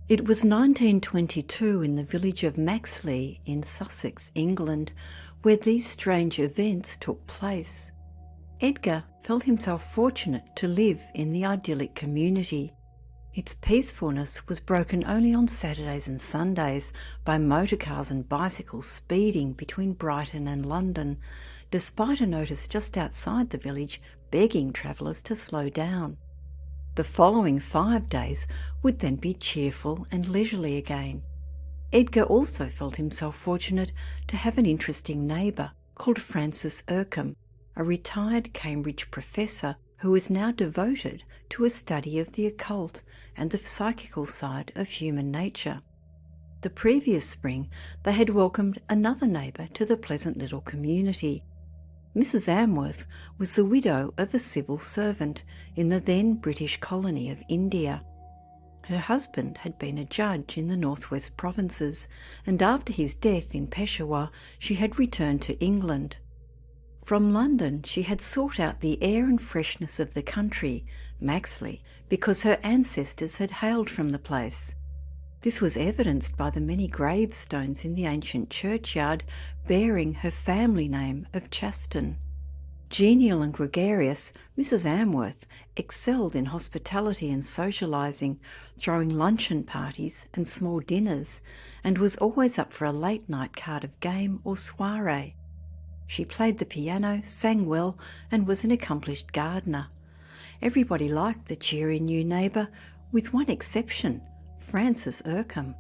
It was 1922 in the village of Maxley in Sussex, England, where these strange events took place. Edgar felt himself fortunate to live in the idyllic community. Its peacefulness was broken only on Saturdays and Sundays by motorcars and bicycles speeding between Brighton and London, despite a notice just outside the village begging travellers to slow down. The following 5 days would then be cheerful and leisurely again. Edgar also felt himself fortunate to have an interesting neighbour called Francis Ercombe, a retired Cambridge professor who is now devoted to a study of the occult and the psychical side of human nature. The previous spring they had welcomed another neighbour to the pleasant little community. Mrs Amworth was the widow of a civil servant in the then British colony of India. Her husband had been a judge in the northwest provinces, and after his death in Peshawar she had returned to England. From London she had sought out the air and freshness of the country, Maxley, because her ancestors had hailed from the place. This was evidenced by the many gravestones in the ancient churchyard bearing her family name of Chaston. Genial and gregarious, Mrs Amworth excelled in hospitality and socialising, throwing luncheon parties and small dinners, and was always up for a late-night card of game or soiree. She played the piano, sang well, and was an accomplished gardener. Everybody liked the cheery new neighbour, with one exception, Francis Ercombe.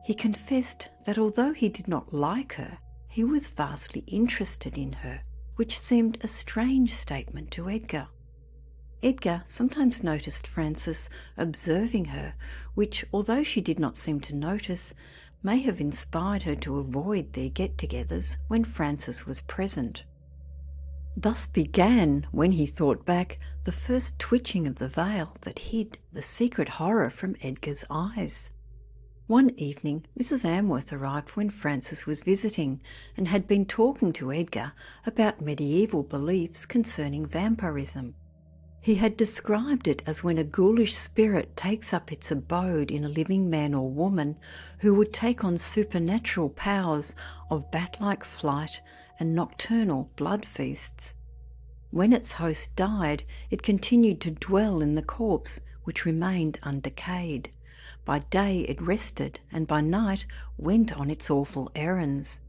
He confessed that although he did not like her, he was vastly interested in her, which seemed a strange statement to Edgar. Edgar sometimes noticed Francis observing her, which, although she did not seem to notice, may have inspired her to avoid their get-togethers when Francis was present. Thus began, when he thought back, the first twitching of the veil that hid the secret horror from Edgar's eyes. One evening Mrs Amworth arrived when Francis was visiting, and had been talking to Edgar about medieval beliefs concerning vampirism. He had described it as when a ghoulish spirit takes up its abode in a living man or woman who would take on supernatural powers of bat-like flight and nocturnal blood feasts. When its host died, it continued to dwell in the corpse, which remained undecayed. By day it rested, and by night went on its awful errands.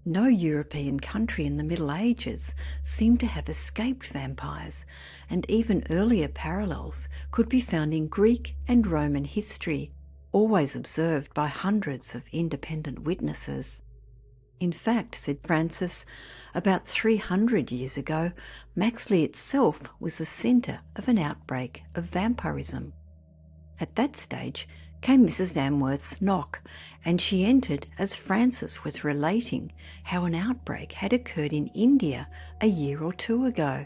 No European country in the Middle Ages seemed to have escaped vampires, and even earlier parallels could be found in Greek and Roman history, always observed by hundreds of independent witnesses. In fact, said Francis, about 300 years ago, Maxley itself was the centre of an outbreak of vampirism. At that stage came Mrs Amworth's knock, and she entered as Francis was relating how an outbreak had occurred in India a year or 2 ago.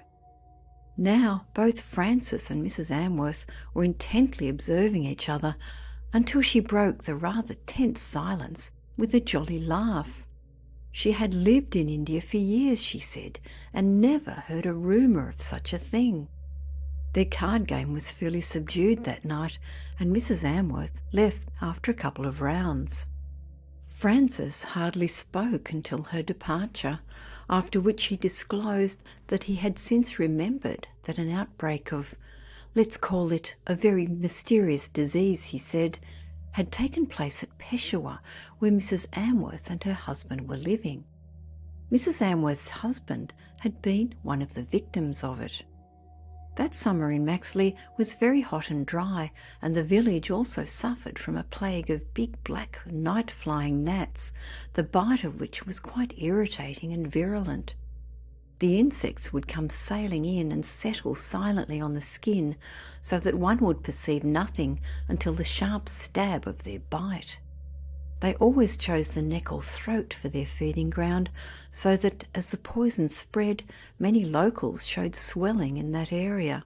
Now both Francis and Mrs Amworth were intently observing each other until she broke the rather tense silence with a jolly laugh. She had lived in India for years, she said, and never heard a rumour of such a thing. Their card game was fairly subdued that night, and Mrs Amworth left after a couple of rounds. Francis hardly spoke until her departure, after which he disclosed that he had since remembered that an outbreak of, let's call it a very mysterious disease, he said, had taken place at Peshawar, where Mrs Amworth and her husband were living. Mrs Amworth's husband had been one of the victims of it. That summer in Maxley was very hot and dry, and the village also suffered from a plague of big black night-flying gnats, the bite of which was quite irritating and virulent. The insects would come sailing in and settle silently on the skin, so that one would perceive nothing until the sharp stab of their bite. They always chose the neck or throat for their feeding ground, so that as the poison spread, many locals showed swelling in that area.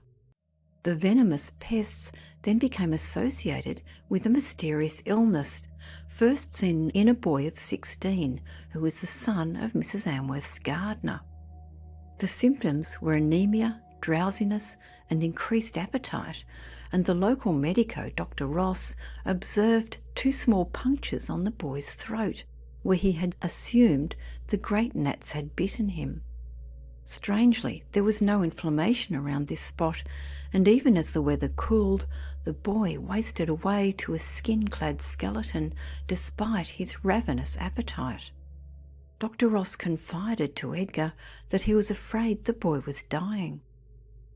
The venomous pests then became associated with a mysterious illness, first seen in a boy of 16, who was the son of Mrs Amworth's gardener. The symptoms were anemia, drowsiness, and increased appetite, and the local medico, Dr. Ross, observed 2 small punctures on the boy's throat, where he had assumed the great gnats had bitten him. Strangely, there was no inflammation around this spot, and even as the weather cooled, the boy wasted away to a skin-clad skeleton despite his ravenous appetite. Dr. Ross confided to Edgar that he was afraid the boy was dying.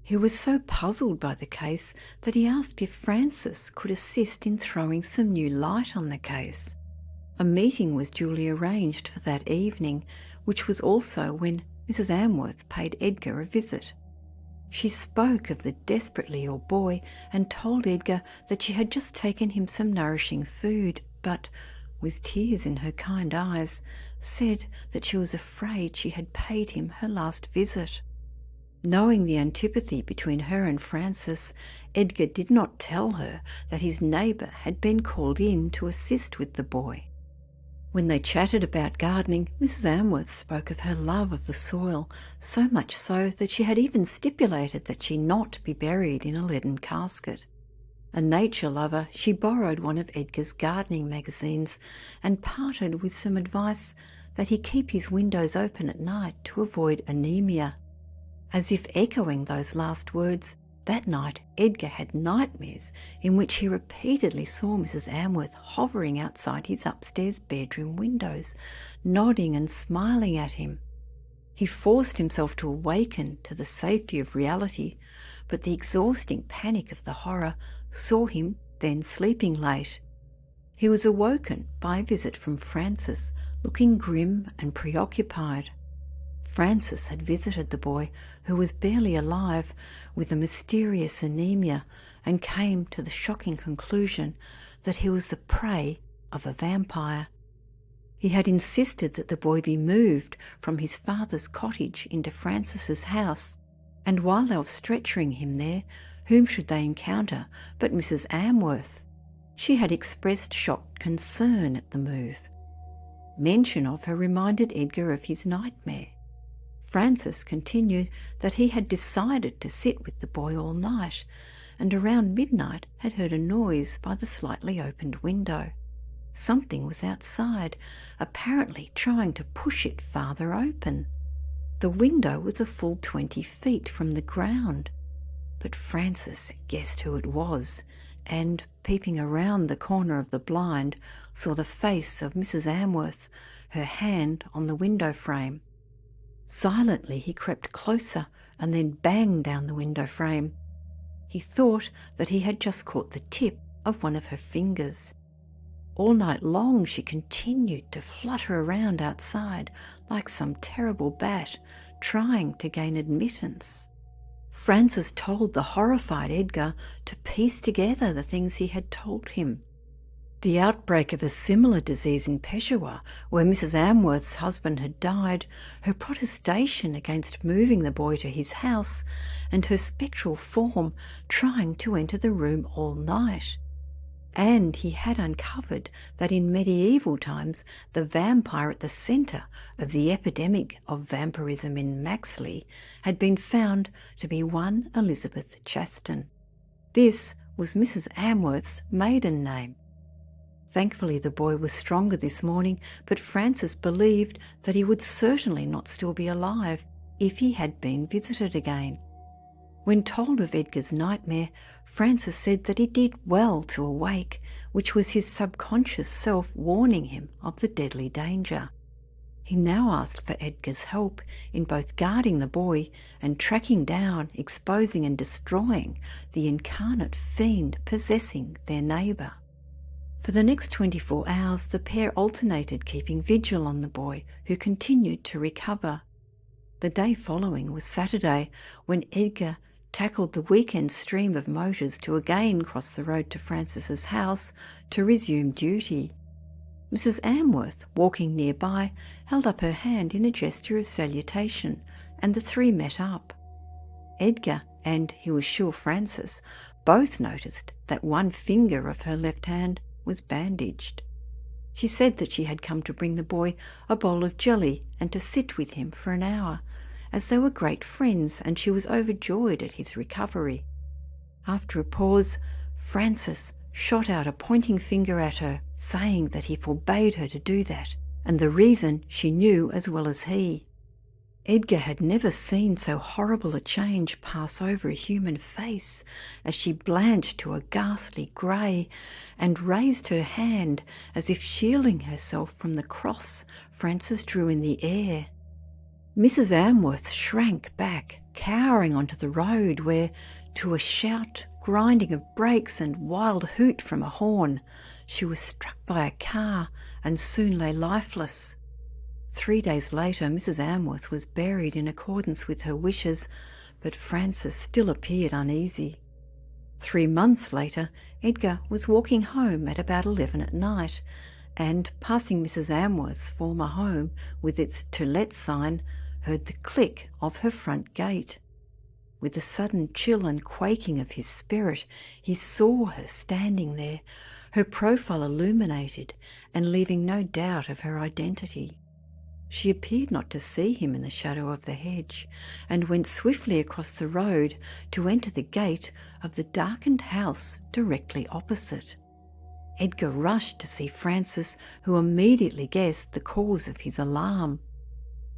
He was so puzzled by the case that he asked if Frances could assist in throwing some new light on the case. A meeting was duly arranged for that evening, which was also when Mrs Amworth paid Edgar a visit. She spoke of the desperately ill boy and told Edgar that she had just taken him some nourishing food, but, with tears in her kind eyes, said that she was afraid she had paid him her last visit. Knowing the antipathy between her and Frances, Edgar did not tell her that his neighbour had been called in to assist with the boy. When they chatted about gardening, Mrs Amworth spoke of her love of the soil, so much so that she had even stipulated that she not be buried in a leaden casket. A nature lover, she borrowed one of Edgar's gardening magazines and parted with some advice that he keep his windows open at night to avoid anemia. As if echoing those last words, that night Edgar had nightmares in which he repeatedly saw Mrs Amworth hovering outside his upstairs bedroom windows, nodding and smiling at him. He forced himself to awaken to the safety of reality, but the exhausting panic of the horror saw him then sleeping late. He was awoken by a visit from Frances, looking grim and preoccupied. Frances had visited the boy, who was barely alive, with a mysterious anemia, and came to the shocking conclusion that he was the prey of a vampire. He had insisted that the boy be moved from his father's cottage into Frances's house, and while they were stretchering him there, whom should they encounter but Mrs Amworth? She had expressed shocked concern at the move. Mention of her reminded Edgar of his nightmare. Frances continued that he had decided to sit with the boy all night, and around midnight had heard a noise by the slightly opened window. Something was outside, apparently trying to push it farther open. The window was a full 20 feet from the ground, but Frances guessed who it was, and, peeping around the corner of the blind, saw the face of Mrs Amworth, her hand on the window frame. Silently he crept closer and then banged down the window frame. He thought that he had just caught the tip of one of her fingers. All night long she continued to flutter around outside like some terrible bat, trying to gain admittance. Frances told the horrified Edgar to piece together the things he had told him. The outbreak of a similar disease in Peshawar, where Mrs Amworth's husband had died, her protestation against moving the boy to his house, and her spectral form trying to enter the room all night. And he had uncovered that in medieval times the vampire at the centre of the epidemic of vampirism in Maxley had been found to be one Elizabeth Chaston. This was Mrs Amworth's maiden name. Thankfully the boy was stronger this morning, but Frances believed that he would certainly not still be alive if he had been visited again. When told of Edgar's nightmare, Frances said that he did well to awake, which was his subconscious self warning him of the deadly danger. He now asked for Edgar's help in both guarding the boy and tracking down, exposing and destroying the incarnate fiend possessing their neighbour. For the next 24 hours the pair alternated keeping vigil on the boy, who continued to recover. The day following was Saturday, when Edgar tackled the weekend stream of motors to again cross the road to Frances's house to resume duty. Mrs Amworth, walking nearby, held up her hand in a gesture of salutation, and the three met up. Edgar, and he was sure Frances, both noticed that one finger of her left hand was bandaged. She said that she had come to bring the boy a bowl of jelly and to sit with him for an hour, as they were great friends, and she was overjoyed at his recovery. After a pause, Francis shot out a pointing finger at her, saying that he forbade her to do that, and the reason she knew as well as he. Edgar had never seen so horrible a change pass over a human face, as she blanched to a ghastly grey and raised her hand as if shielding herself from the cross Francis drew in the air. Mrs Amworth shrank back, cowering onto the road where, to a shout, grinding of brakes and wild hoot from a horn, she was struck by a car and soon lay lifeless. 3 days later, Mrs Amworth was buried in accordance with her wishes, but Francis still appeared uneasy. 3 months later, Edgar was walking home at about 11 at night, and, passing Mrs Amworth's former home with its "To Let" sign, heard the click of her front gate. With a sudden chill and quaking of his spirit, he saw her standing there, her profile illuminated and leaving no doubt of her identity. She appeared not to see him in the shadow of the hedge, and went swiftly across the road to enter the gate of the darkened house directly opposite. Edgar rushed to see Francis, who immediately guessed the cause of his alarm.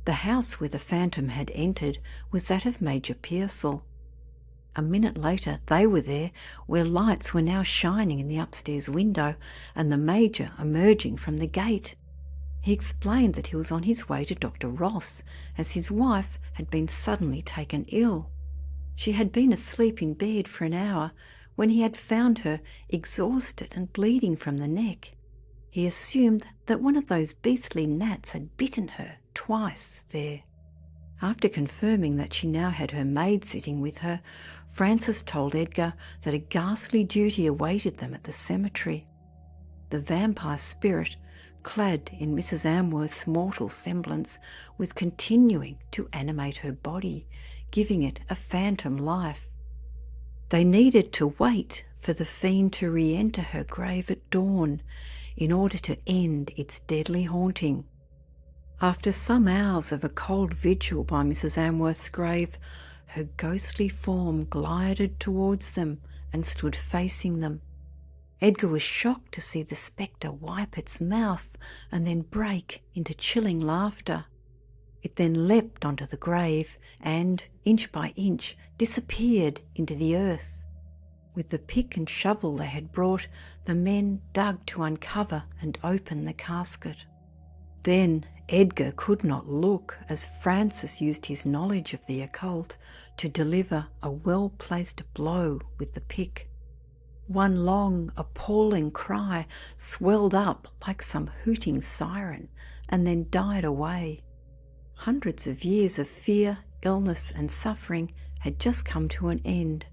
The house where the phantom had entered was that of Major Pearsall. A minute later they were there, where lights were now shining in the upstairs window, and the Major emerging from the gate. He explained that he was on his way to Dr. Ross, as his wife had been suddenly taken ill. She had been asleep in bed for an hour when he had found her exhausted and bleeding from the neck. He assumed that one of those beastly gnats had bitten her twice there. After confirming that she now had her maid sitting with her, Francis told Edgar that a ghastly duty awaited them at the cemetery. The vampire spirit, clad in Mrs Amworth's mortal semblance, was continuing to animate her body, giving it a phantom life. They needed to wait for the fiend to re-enter her grave at dawn in order to end its deadly haunting. After some hours of a cold vigil by Mrs Amworth's grave, her ghostly form glided towards them and stood facing them. Edgar was shocked to see the spectre wipe its mouth and then break into chilling laughter. It then leapt onto the grave and, inch by inch, disappeared into the earth. With the pick and shovel they had brought, the men dug to uncover and open the casket. Then Edgar could not look, as Francis used his knowledge of the occult to deliver a well-placed blow with the pick. One long, appalling cry swelled up like some hooting siren and then died away. Hundreds of years of fear, illness and suffering had just come to an end.